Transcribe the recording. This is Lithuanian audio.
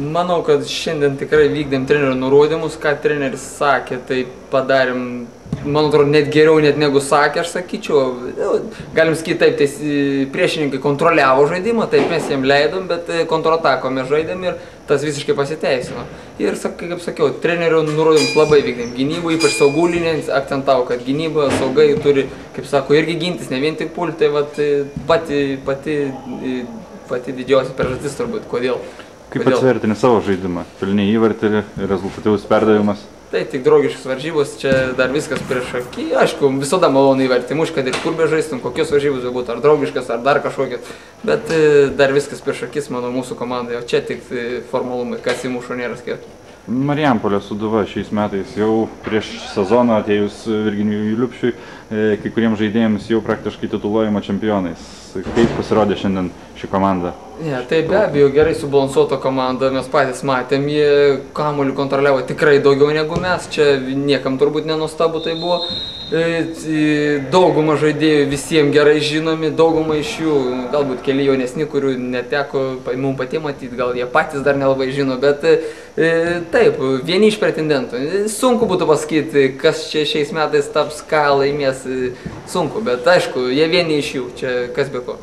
Manau, kad šiandien tikrai vykdėm trenerio nurodymus, ką treneris sakė, tai padarėm, man atrodo, net geriau net negu sakė, aš sakyčiau. Galim sakyti taip, tai priešininkai kontroliavo žaidimą, taip mes jiem leidom, bet kontratako mes žaidėm ir tas visiškai pasiteisino. Ir, kaip sakiau, trenerio nurodymus labai vykdėm. Gynybų, ypač saugų linijai, akcentavo, kad gynyba, saugai turi, kaip sako, irgi gintis, ne vien tik pulti, pati didžiausia priežastis turbūt, kodėl. Kaip pats vertini savo žaidimą? Pelnė įvartį, rezultatyvus perdavimas? Tai tik draugiškas varžybos, čia dar viskas prieš akį. Aišku, visada malonu įvartį muš, kad ir kur bežaistum, kokios varžybos būtų, ar draugiškas, ar dar kažkokios. Bet dar viskas prieš akis, manau, mūsų komandai, o čia tik formalumai, kas įmušo nėra skirtumo. Marijampolės Sūduva šiais metais jau prieš sezoną atėjus Virginijui Liupšiui, kai kuriems žaidėjams jau praktiškai tituluojama čempionais. Kaip pasirodė šiandien ši komanda? Ne, tai be abejo gerai subalansuota komanda, mes patys matėm, jie kamuolį kontroliavo tikrai daugiau negu mes, čia niekam turbūt nenuostabu tai buvo. Dauguma žaidėjų visiems gerai žinomi, dauguma iš jų, galbūt keli jaunesni, kurių neteko mums patiems matyti, gal jie patys dar nelabai žino, bet taip, vieni iš pretendentų. Sunku būtų pasakyti, kas čia šiais metais taps, ką laimės, sunku, bet aišku, jie vieni iš jų, čia kas be ko.